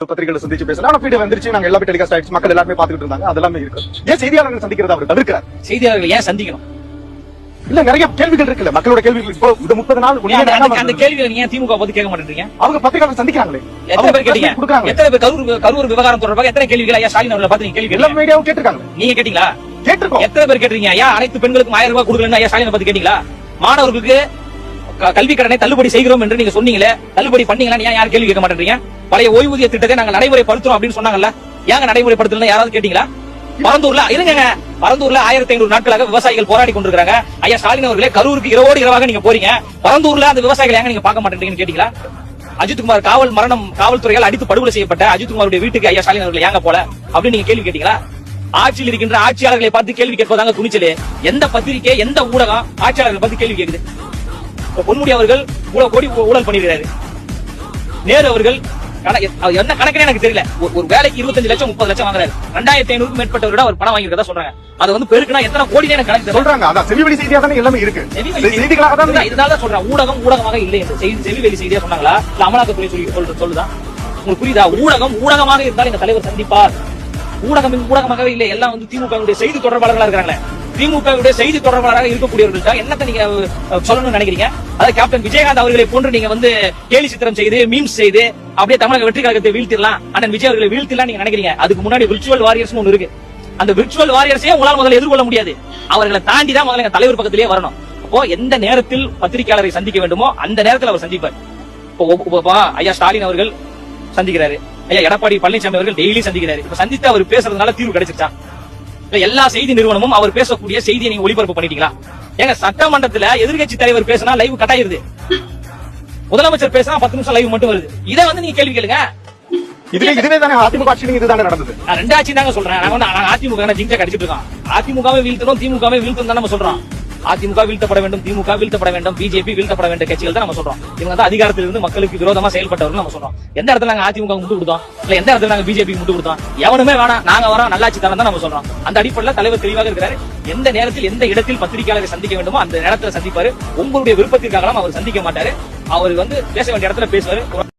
பத்திரிகைகளை சந்திச்சு பேசலாம். வீடு வந்துருச்சு, நாங்க எல்லாமே டெலிகாஸ்ட் ஆயிடுச்சு, மக்கள் எல்லாருமே பாத்துக்கிட்டு இருந்தாங்க. அதெல்லாமே இருக்கு. ஏன் செய்தியாளர்கள் சந்திக்கிறத அவர் தவிர்க்கிறார்? செய்தியாளர்கள் ஏன் சந்திக்கணும்? இல்ல, நிறைய கேள்விகள் இருக்குல்ல, மக்களோட கேள்விகள். இப்போ இந்த 30 நாள் அந்த கேள்விகளை நீங்க திமுக பத்தி கேட்க மாட்டேன்றீங்க? அவங்க பத்திரிகையாளர் சந்திக்கிறாங்களே, எத்தனை பேர் கேட்டீங்க? எத்தனை பேர் கரூர் விவகாரம் தொடர்பாக எத்தனை கேள்விகள் ஐயா ஸ்டாலின் அவர்களை பார்த்து நீங்க கேள்வி எல்லா மீடியாவும் கேட்டிருக்காங்க. நீங்க கேட்டீங்களா? கேட்டிருக்கோம். எத்தனை பேர் கேட்டீங்க? ஐயா அனைத்து பெண்களுக்கும் 1000 ரூபாய் கொடுக்கலன்னு ஐயா ஸ்டாலினை பத்தி கேட்டீங்களா? மாணவர்களுக்கு கல்வி கடனை தள்ளுபடி செய்கிறோம் என்று நீங்க சொன்னீங்களே, தள்ளுபடி பண்ணீங்களா? ஏன் யாரும் கேள்வி கேட்க மாட்டேன்றீங்க? பழைய ஓய்வூதிய திட்டத்தை நாங்க நடைமுறைப்படுத்துறோம் அப்படின்னு சொன்னாங்கல்ல, ஏங்க நடைமுறைப்படுத்தல யாராவது கேட்டீங்களா? பரந்தூர்ல இருங்க, பரந்தூர்ல 1500 நாட்களாக விவசாயிகள் போராடி கொண்டிருக்காங்க. ஐயா ஸ்டாலின் அவர்களே, கரூருக்கு இரவோடு இரவாக நீங்க போறீங்க, பரந்தூர்ல அந்த விவசாயிகள் ஏங்க நீங்க பார்க்க மாட்டேன்றீங்கன்னு கேட்டீங்களா? அஜித்குமார் காவல்துறையால் அடித்து படுகொலை செய்யப்பட்ட அஜித்குமாருடைய வீட்டுக்கு ஐயா ஸ்டாலின் அவர்கள் ஏங்க போல அப்படின்னு நீங்க கேள்வி கேட்டீங்களா? ஆட்சியில் இருக்கின்ற ஆட்சியாளர்களை பார்த்து கேள்வி கேட்பதாங்க துணிச்சலே. எந்த பத்திரிகை, எந்த ஊடகம் ஆட்சியாளர்களை பார்த்து கேள்வி கேக்குது? பொன்முடி அவர்கள் கோடி ஊழல் பண்ணிருக்காரு. நேரு அவர்கள் என்ன கணக்குன்னு எனக்கு தெரியல, ஒரு வேலைக்கு 25 லட்சம் 30 லட்சம் வாங்குறாரு. 2500 மேற்பட்டவரோட அவர் பணம் வாங்கிருக்கதா சொல்றாங்க. அது வந்து பெருக்குனா எத்தனை கோடி எனக்கு கணக்கு சொல்றாங்க. அதான் செவிவெளி செய்தியா தானே எல்லாமே இருக்கு. செய்திகளாக தான். இதனால சொல்றேன், ஊடகமாக இல்லை என்று செவிவெளி செய்தியா சொன்னாங்களா? இல்ல அமலாக்கத்துறை சொல்லுதா? உங்களுக்கு புரியுதா? ஊடகமாக இருந்தால் இந்த தலைவர் சந்திப்பார். ஊடகமாகவே இல்லை. எல்லாம் வந்து திமுக செய்தி தொடர்பாளர்களா இருக்காங்களே, திமுக செய்தி தொடர்பாளராக இருக்கக்கூடியவர்கள் என்னத்தை நீங்க சொல்லணும்னு நினைக்கிறீங்க? அதாவது கேப்டன் விஜயகாந்த் அவர்களை போன்று நீங்க வந்து கேலி சித்திரம் செய்து மீம்ஸ் செய்து அப்படியே தமிழக வெற்றி கழகத்தை வீழ்த்திடலாம், அண்ணன் விஜய் அவர்களை வீழ்த்திடலாம் நீங்க நினைக்கிறீங்க. அதுக்கு முன்னாடி விர்ச்சுவல் வாரியர்ஸ் ஒன்று இருக்கு. அந்த விர்ச்சுவல் வாரியர்ஸே உங்களால் முதல்ல எதிர்கொள்ள முடியாது. அவர்களை தாண்டி தான் முதல்ல தலைவர் பக்கத்திலேயே வரணும். அப்போ எந்த நேரத்தில் பத்திரிகையாளரை சந்திக்க வேண்டுமோ அந்த நேரத்தில் அவர் சந்திப்பார். இப்போ ஐயா ஸ்டாலின் அவர்கள் சந்திக்கிறாரு, ஐயா எடப்பாடி பழனிசாமி அவர்கள் டெய்லி சந்திக்கிறாரு. இப்ப சந்தித்து அவர் பேசுறதுனால தீர்வு கிடைச்சிருச்சா? எல்லா செய்தி நிறுவனமும் அவர் பேசக்கூடிய செய்தியை நீங்க ஒளிபரப்பு பண்ணிட்டீங்களா? எங்க சட்டமன்றத்துல எதிர்கட்சி தலைவர் பேசினா லைவ் கட் ஆயிருது, முதலமைச்சர் பேசினா 10 நிமிஷம் லைவ் மட்டும் வருது. இதை வந்து நீங்க கேள்வி கேளுங்க. இதுவே தானே அதிமுக ஆட்சியிலும் இதுதானே நடந்தது. நான் 2 ஆட்சி தாங்க சொல்றேன். நாங்க அதிமுக ஜிங்சா கடிச்சிட்டு இருக்கோம். அதிமுகவை வீழ்த்தணும், திமுகவை வீழ்த்தணும் தான் நம்ம சொல்றோம். அதிமுக வீழ்த்தப்பட வேண்டும், திமுக வீழ்த்தப்பட வேண்டும், பிஜேபி வீழ்த்தப்பட வேண்டிய கட்சிகள் தான் நம்ம சொல்றோம். இவங்க தான் அதிகாரத்தில் இருந்து மக்களுக்கு விரோதமா செயல்பட்டவர்கள் நம்ம சொல்றோம். எந்த இடத்துல நாங்க அதிமுக முட்டு கொடுத்தோம், இல்ல எந்த இடத்துல நாங்க பிஜேபி முட்டு கொடுத்தோம்? எவனுமே வேணாம், நாங்க வரோம், நல்லாட்சி தரம் தான் நம்ம சொல்றோம். அந்த அடிப்படையில் தலைவர் தெளிவாக இருக்கிறாரு. எந்த நேரத்தில் எந்த இடத்தில் பத்திரிகையாளரை சந்திக்க வேண்டுமோ அந்த நேரத்தில் சந்திப்பாரு. உங்களுடைய விருப்பத்திற்காக அவர் சந்திக்க மாட்டாரு. அவர் வந்து பேச வேண்டிய இடத்துல பேசுவாரு.